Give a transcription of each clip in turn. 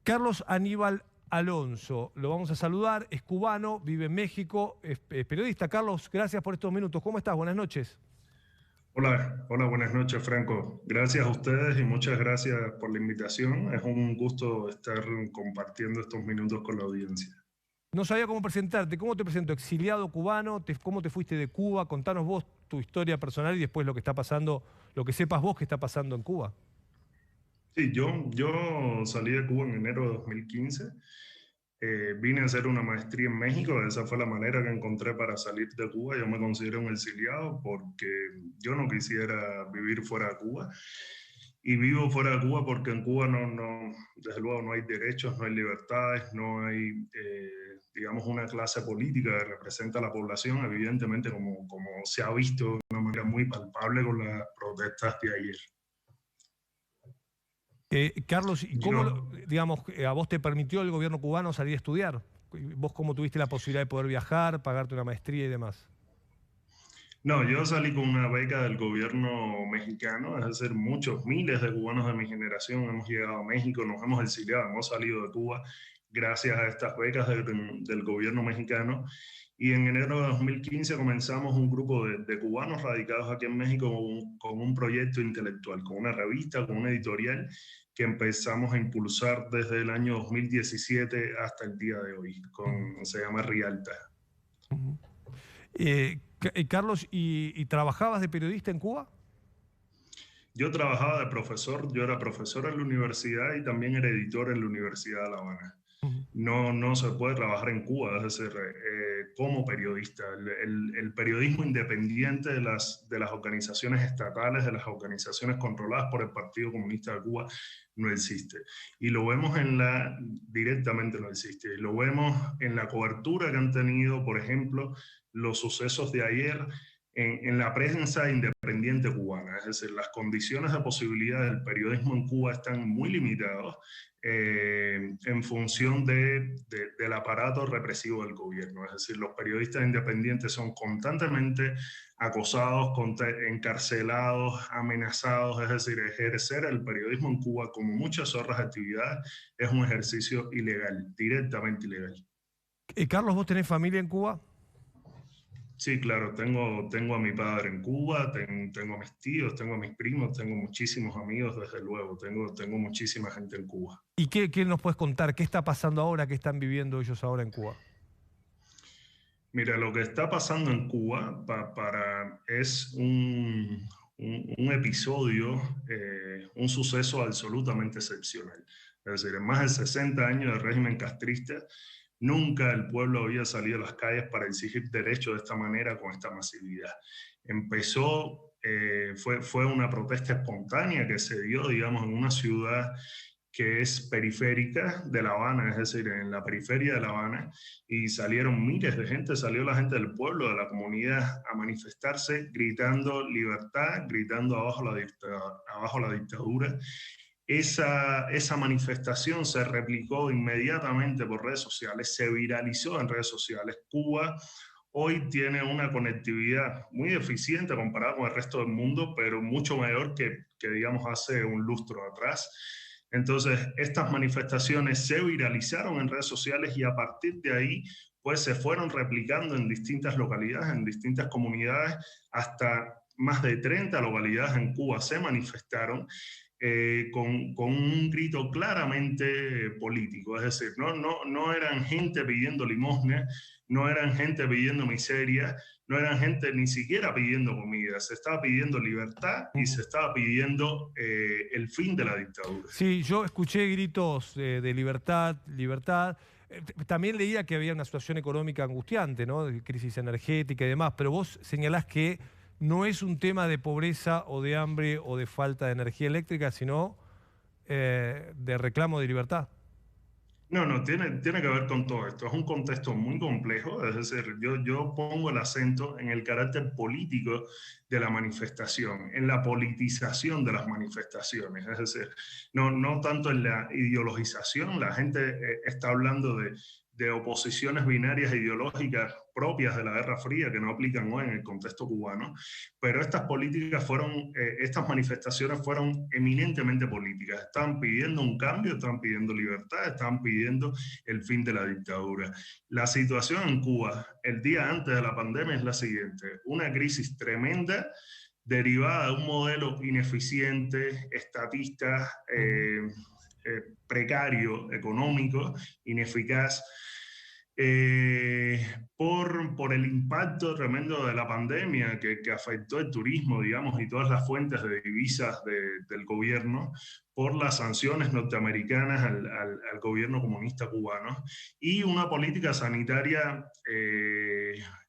Carlos Aníbal Alonso, lo vamos a saludar, es cubano, vive en México, es periodista. Carlos, gracias por estos minutos. ¿Cómo estás? Buenas noches. Hola, hola, buenas noches, Franco. Gracias a ustedes y muchas gracias por la invitación. Es un gusto estar compartiendo estos minutos con la audiencia. No sabía cómo presentarte. ¿Cómo te presento? Exiliado cubano, ¿cómo te fuiste de Cuba? Contanos vos tu historia personal y después lo que está pasando, lo que sepas vos que está pasando en Cuba. Sí, yo salí de Cuba en enero de 2015. Vine a hacer una maestría en México. Esa fue la manera que encontré para salir de Cuba. Yo me considero un exiliado porque yo no quisiera vivir fuera de Cuba. Y vivo fuera de Cuba porque en Cuba desde luego no hay derechos, no hay libertades, no hay, digamos, una clase política que representa a la población, evidentemente, como se ha visto de una manera muy palpable con las protestas de ayer. Carlos, ¿y cómo, Yo, digamos, a vos te permitió el gobierno cubano salir a estudiar? ¿Vos cómo tuviste la posibilidad de poder viajar, pagarte una maestría y demás? no, yo salí con una beca del gobierno mexicano, es decir, muchos, miles de cubanos de mi generación hemos llegado a México, nos hemos exiliado, hemos salido de Cuba gracias a estas becas del gobierno mexicano. Y en enero de 2015 comenzamos un grupo de cubanos radicados aquí en México con un proyecto intelectual, con una revista, con una editorial que empezamos a impulsar desde el año 2017 hasta el día de hoy. Se llama Rialta. Ujú. Carlos, ¿y trabajabas de periodista en Cuba? Yo trabajaba de profesor, yo era profesor en la universidad y también era editor en la Universidad de La Habana. Ujú. No se puede trabajar en Cuba, es decir, como periodista. El periodismo independiente de las organizaciones estatales, de las organizaciones controladas por el Partido Comunista de Cuba, no existe. Y lo vemos directamente no existe. Y lo vemos en la cobertura que han tenido, por ejemplo, los sucesos de ayer en la prensa independiente cubana. Es decir, las condiciones de posibilidad del periodismo en Cuba están muy limitadas en función del aparato represivo del gobierno. Es decir, los periodistas independientes son constantemente acosados, encarcelados, amenazados. Es decir, ejercer el periodismo en Cuba, como muchas otras actividades, es un ejercicio ilegal, directamente ilegal. Carlos, ¿vos tenés familia en Cuba? Sí, claro, tengo a mi padre en Cuba, tengo a mis tíos, tengo a mis primos, tengo muchísimos amigos, desde luego, tengo muchísima gente en Cuba. ¿Y qué nos puedes contar? ¿Qué está pasando ahora? ¿Qué están viviendo ellos ahora en Cuba? Mira, lo que está pasando en Cuba es un episodio, un suceso absolutamente excepcional. Es decir, en más de 60 años de régimen castrista, nunca el pueblo había salido a las calles para exigir derechos de esta manera, con esta masividad. Fue una protesta espontánea que se dio, digamos, en una ciudad que es periférica de La Habana, es decir, en la periferia de La Habana, y salieron miles de gente, salió la gente del pueblo, de la comunidad, a manifestarse, gritando libertad, gritando abajo la dictadura. Esa manifestación se replicó inmediatamente por redes sociales, se viralizó en redes sociales. Cuba hoy tiene una conectividad muy eficiente comparada con el resto del mundo, pero mucho mayor que digamos, hace un lustro atrás. Entonces, estas manifestaciones se viralizaron en redes sociales y a partir de ahí, pues se fueron replicando en distintas localidades, en distintas comunidades, hasta más de 30 localidades en Cuba se manifestaron con un grito claramente político. Es decir, no eran gente pidiendo limosna, no eran gente pidiendo miseria, no eran gente ni siquiera pidiendo comida, se estaba pidiendo libertad y se estaba pidiendo el fin de la dictadura. Sí, yo escuché gritos de libertad, libertad. También leía que había una situación económica angustiante, ¿no? De crisis energética y demás, pero vos señalás que no es un tema de pobreza o de hambre o de falta de energía eléctrica, sino de reclamo de libertad. No, tiene que ver con todo esto. Es un contexto muy complejo, es decir, yo pongo el acento en el carácter político de la manifestación, en la politización de las manifestaciones, es decir, no tanto en la ideologización. La gente está hablando de oposiciones binarias ideológicas propias de la Guerra Fría que no aplican hoy en el contexto cubano, pero estas políticas fueron, estas manifestaciones fueron eminentemente políticas. Estaban pidiendo un cambio, estaban pidiendo libertad, estaban pidiendo el fin de la dictadura. La situación en Cuba el día antes de la pandemia es la siguiente: una crisis tremenda derivada de un modelo ineficiente, estatista, precario, económico, ineficaz, por el impacto tremendo de la pandemia que afectó el turismo, digamos, y todas las fuentes de divisas del gobierno, por las sanciones norteamericanas al gobierno comunista cubano, y una política sanitaria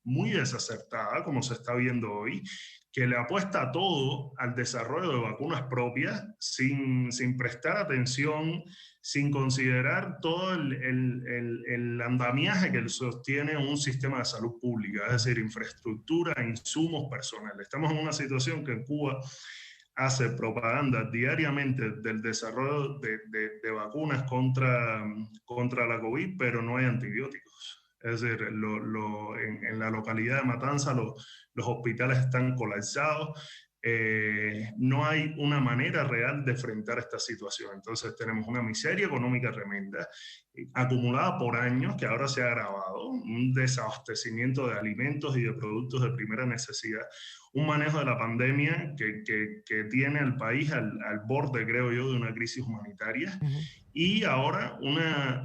muy desacertada, como se está viendo hoy, que le apuesta todo al desarrollo de vacunas propias sin prestar atención, sin considerar todo el andamiaje que sostiene un sistema de salud pública, es decir, infraestructura, insumos, personal. Estamos en una situación que en Cuba hace propaganda diariamente del desarrollo de vacunas contra la COVID, pero no hay antibióticos. Es decir, en la localidad de Matanza los hospitales están colapsados. No hay una manera real de enfrentar esta situación. Entonces tenemos una miseria económica tremenda, acumulada por años, que ahora se ha agravado, un desabastecimiento de alimentos y de productos de primera necesidad, un manejo de la pandemia que tiene al país al borde, creo yo, de una crisis humanitaria, y ahora una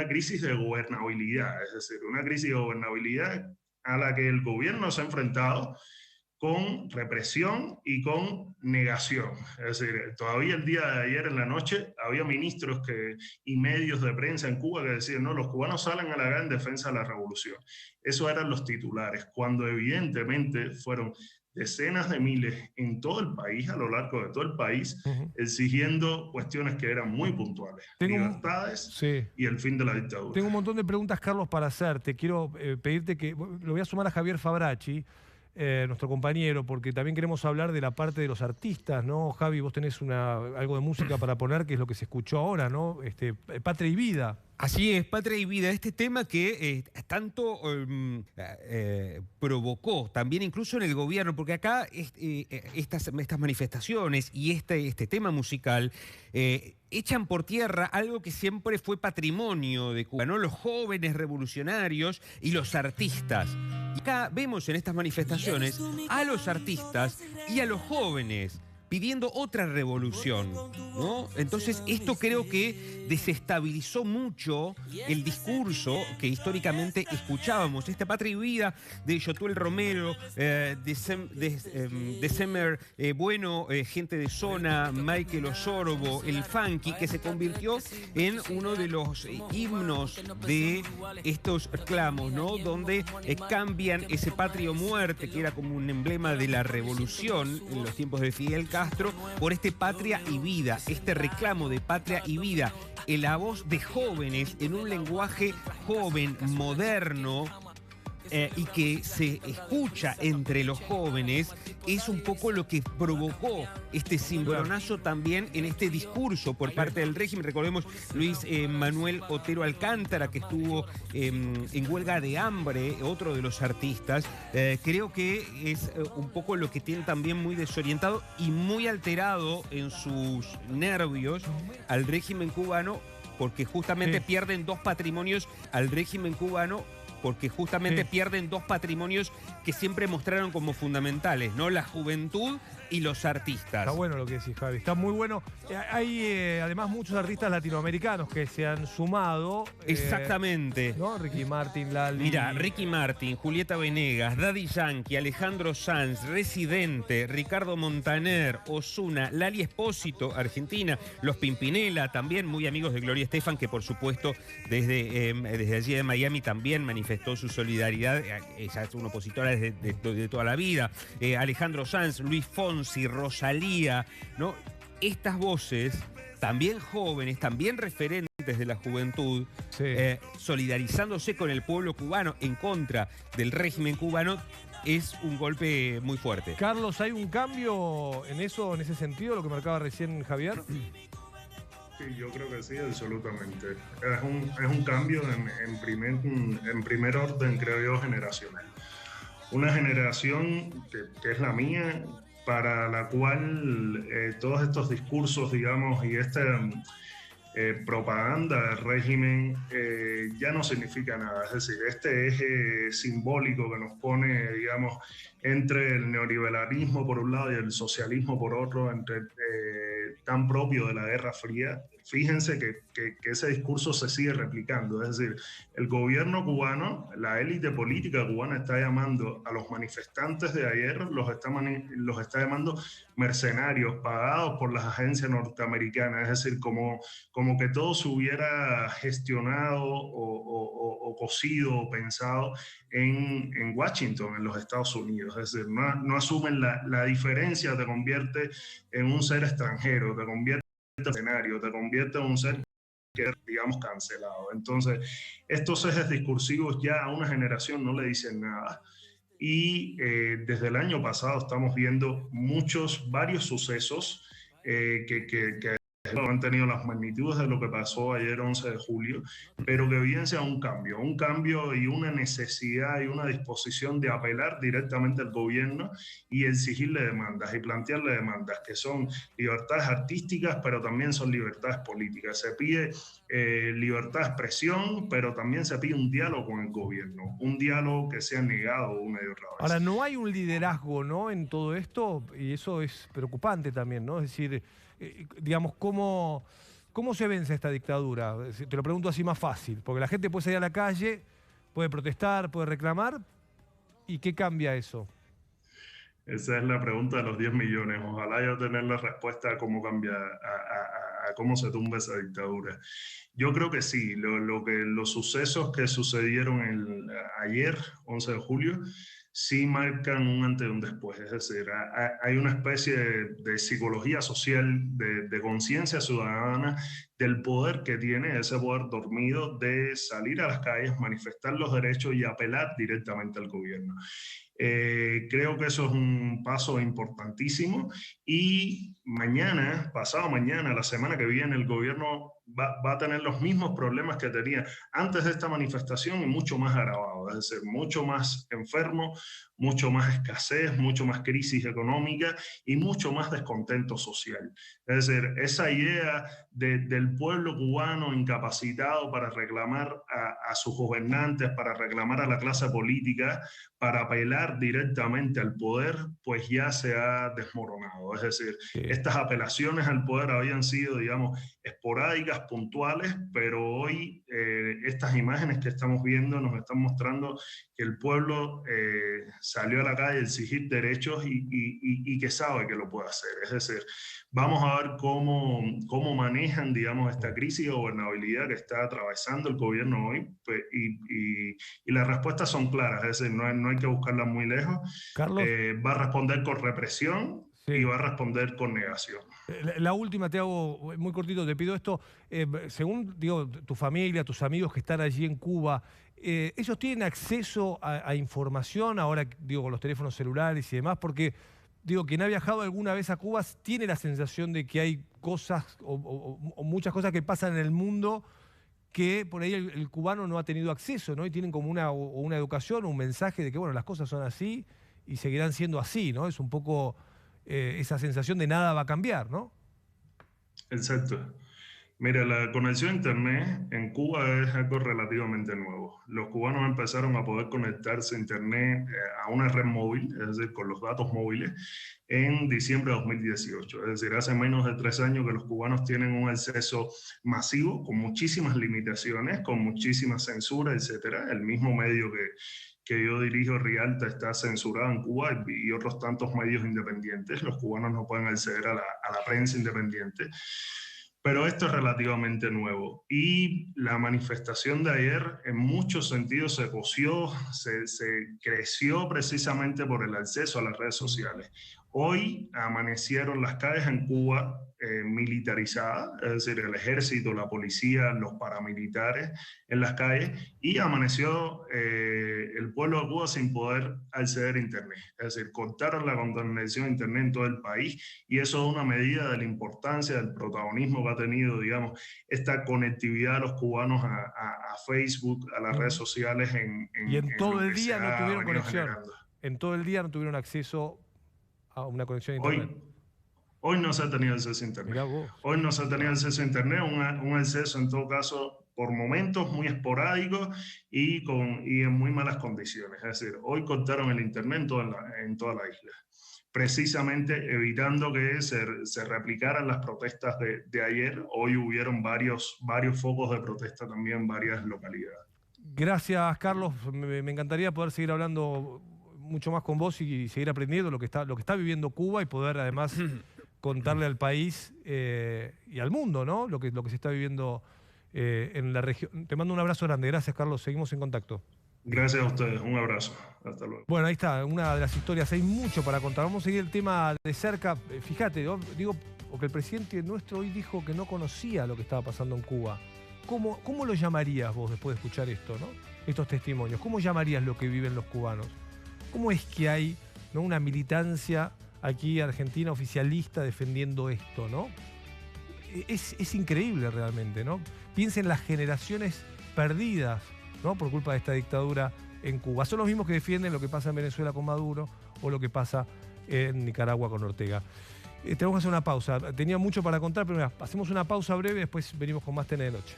crisis de gobernabilidad, es decir, una crisis de gobernabilidad a la que el gobierno se ha enfrentado con represión y con negación. Es decir, todavía el día de ayer en la noche había ministros y medios de prensa en Cuba que decían: no, los cubanos salen a la guerra en defensa de la revolución. Eso eran los titulares, cuando evidentemente fueron decenas de miles en todo el país, a lo largo de todo el país, exigiendo cuestiones que eran muy puntuales. Libertades y el fin de la dictadura. Tengo un montón de preguntas, Carlos, para hacerte. Quiero pedirte que... Lo voy a sumar a Javier Fabracci, nuestro compañero, porque también queremos hablar de la parte de los artistas, ¿no? Javi, vos tenés algo de música para poner, que es lo que se escuchó ahora, ¿no? Patria y Vida. Así es, Patria y Vida, este tema que tanto provocó también incluso en el gobierno, porque acá estas manifestaciones y este tema musical echan por tierra algo que siempre fue patrimonio de Cuba, ¿no? Los jóvenes revolucionarios y los artistas. Y acá vemos en estas manifestaciones a los artistas y a los jóvenes pidiendo otra revolución, ¿no? Entonces esto creo que desestabilizó mucho el discurso que históricamente escuchábamos. Esta Patria y Vida de Yotuel Romero, December Bueno, Gente de Zona, Michael Osorbo, El Funky, que se convirtió en uno de los himnos de estos reclamos, ¿no? Donde cambian ese patria o muerte, que era como un emblema de la revolución en los tiempos de Fidel Castro, por este Patria y Vida, este reclamo de Patria y Vida, en la voz de jóvenes, en un lenguaje joven, moderno, y que se escucha entre los jóvenes, es un poco lo que provocó este cimbronazo también en este discurso por parte del régimen. Recordemos Luis Manuel Otero Alcántara, que estuvo en huelga de hambre, otro de los artistas. Creo que es un poco lo que tiene también muy desorientado y muy alterado en sus nervios al régimen cubano, porque justamente pierden dos patrimonios al régimen cubano, porque justamente pierden dos patrimonios que siempre mostraron como fundamentales, ¿no? La juventud y los artistas. Está bueno lo que decís, Javi, está muy bueno. Hay además muchos artistas latinoamericanos que se han sumado. Exactamente. ¿No? Ricky Martin, Lali. Mira, Ricky Martin, Julieta Venegas, Daddy Yankee, Alejandro Sanz, Residente, Ricardo Montaner, Ozuna, Lali Espósito, Argentina, Los Pimpinela, también muy amigos de Gloria Estefan, que por supuesto desde allí de Miami también manifestó su solidaridad. Ella es una opositora de toda la vida. Alejandro Sanz, Luis Fonsi, Rosalía, ¿no? Estas voces, también jóvenes, también referentes de la juventud, solidarizándose con el pueblo cubano en contra del régimen cubano, es un golpe muy fuerte. Carlos, ¿hay un cambio en eso, en ese sentido, lo que marcaba recién Javier? Sí, yo creo que sí, absolutamente. Es un cambio en primer orden, creo yo, generacional. Una generación que es la mía, para la cual todos estos discursos, digamos, y esta propaganda del régimen ya no significa nada. Es decir, este eje simbólico que nos pone, digamos, entre el neoliberalismo por un lado y el socialismo por otro, tan propio de la Guerra Fría. Fíjense que ese discurso se sigue replicando, es decir, el gobierno cubano, la élite política cubana está llamando a los manifestantes de ayer, los está llamando mercenarios pagados por las agencias norteamericanas, es decir, como que todo se hubiera gestionado o cosido o pensado en Washington, en los Estados Unidos. Es decir, no asumen la diferencia, te convierte en un ser extranjero, te convierte en escenario, te convierte en un ser que es, digamos, cancelado. Entonces, estos ejes discursivos ya a una generación no le dicen nada. Y desde el año pasado estamos viendo varios sucesos que no han tenido las magnitudes de lo que pasó ayer 11 de julio, pero que evidencia un cambio y una necesidad y una disposición de apelar directamente al gobierno y exigirle demandas y plantearle demandas que son libertades artísticas, pero también son libertades políticas. Se pide libertad de expresión, pero también se pide un diálogo con el gobierno, un diálogo que sea negado una y otra vez. Ahora, no hay un liderazgo, ¿no?, en todo esto, y eso es preocupante también, ¿no? Es decir, digamos, ¿cómo se vence esta dictadura? Te lo pregunto así más fácil, porque la gente puede salir a la calle, puede protestar, puede reclamar, ¿y qué cambia eso? Esa es la pregunta de los 10 millones. Ojalá yo tener la respuesta a cómo cambia, a cómo se tumba esa dictadura. Yo creo que sí, los sucesos que sucedieron ayer, 11 de julio, sí marcan un antes y un después. Es decir, hay una especie de psicología social, de conciencia ciudadana, del poder que tiene, ese poder dormido de salir a las calles, manifestar los derechos y apelar directamente al gobierno. Creo que eso es un paso importantísimo y mañana, pasado mañana, la semana que viene, el gobierno va a tener los mismos problemas que tenía antes de esta manifestación y mucho más agravado, es decir, mucho más enfermo, mucho más escasez, mucho más crisis económica y mucho más descontento social. Es decir, esa idea del pueblo cubano incapacitado para reclamar a sus gobernantes, para reclamar a la clase política, para apelar directamente al poder, pues ya se ha desmoronado. Es decir, estas apelaciones al poder habían sido, digamos, esporádicas, puntuales, pero hoy estas imágenes que estamos viendo nos están mostrando que el pueblo salió a la calle a exigir derechos y que sabe que lo puede hacer. Es decir, vamos a ver cómo manejan, digamos, esta crisis de gobernabilidad que está atravesando el gobierno hoy, y las respuestas son claras, es decir, no hay que buscarlas muy lejos. Carlos, va a responder con represión, sí, y va a responder con negación. La última, te hago muy cortito, te pido esto. Según, digo, tu familia, tus amigos que están allí en Cuba, ¿ellos tienen acceso a información ahora, digo, con los teléfonos celulares y demás? Porque, digo, quien ha viajado alguna vez a Cuba tiene la sensación de que hay cosas o muchas cosas que pasan en el mundo que por ahí el cubano no ha tenido acceso, ¿no? Y tienen como una educación, un mensaje de que, bueno, las cosas son así y seguirán siendo así, ¿no? Es un poco esa sensación de nada va a cambiar, ¿no? Exacto. Mira, la conexión a Internet en Cuba es algo relativamente nuevo. Los cubanos empezaron a poder conectarse a Internet a una red móvil, es decir, con los datos móviles, en diciembre de 2018. Es decir, hace menos de 3 años que los cubanos tienen un acceso masivo, con muchísimas limitaciones, con muchísima censura, etcétera. El mismo medio que yo dirijo, Rialta, está censurado en Cuba y otros tantos medios independientes. Los cubanos no pueden acceder a la prensa independiente. Pero esto es relativamente nuevo y la manifestación de ayer en muchos sentidos se coció, se creció precisamente por el acceso a las redes sociales. Hoy amanecieron las calles en Cuba militarizada, es decir, el ejército, la policía, los paramilitares en las calles, y amaneció el pueblo de Cuba sin poder acceder a Internet. Es decir, cortaron la conexión a Internet en todo el país, y eso es una medida de la importancia, del protagonismo que ha tenido, digamos, esta conectividad de los cubanos a Facebook, a las redes sociales. Y en todo el día no tuvieron conexión. En todo el día no tuvieron acceso a una conexión a Internet. Hoy no se ha tenido acceso a Internet. Hoy no se ha tenido acceso a Internet, un acceso en todo caso por momentos muy esporádicos y en muy malas condiciones. Es decir, hoy cortaron el Internet en toda la isla, precisamente evitando que se replicaran las protestas de ayer. Hoy hubieron varios focos de protesta también en varias localidades. Gracias, Carlos. Me encantaría poder seguir hablando mucho más con vos y seguir aprendiendo lo que está viviendo Cuba y poder además contarle al país y al mundo, ¿no? Lo que se está viviendo en la región. Te mando un abrazo grande. Gracias, Carlos. Seguimos en contacto. Gracias a ustedes. Un abrazo. Hasta luego. Bueno, ahí está, una de las historias. Hay mucho para contar. Vamos a seguir el tema de cerca. Fíjate, yo digo, porque el presidente nuestro hoy dijo que no conocía lo que estaba pasando en Cuba. ¿Cómo lo llamarías vos después de escuchar esto, ¿no? Estos testimonios? ¿Cómo llamarías lo que viven los cubanos? ¿Cómo es que hay, ¿no?, una militancia aquí argentina oficialista defendiendo esto, ¿no? Es increíble realmente, ¿no? Piensa en las generaciones perdidas, ¿no?, por culpa de esta dictadura en Cuba. Son los mismos que defienden lo que pasa en Venezuela con Maduro o lo que pasa en Nicaragua con Ortega. Tenemos que hacer una pausa. Tenía mucho para contar, pero mira, hacemos una pausa breve y después venimos con más TN de Noche.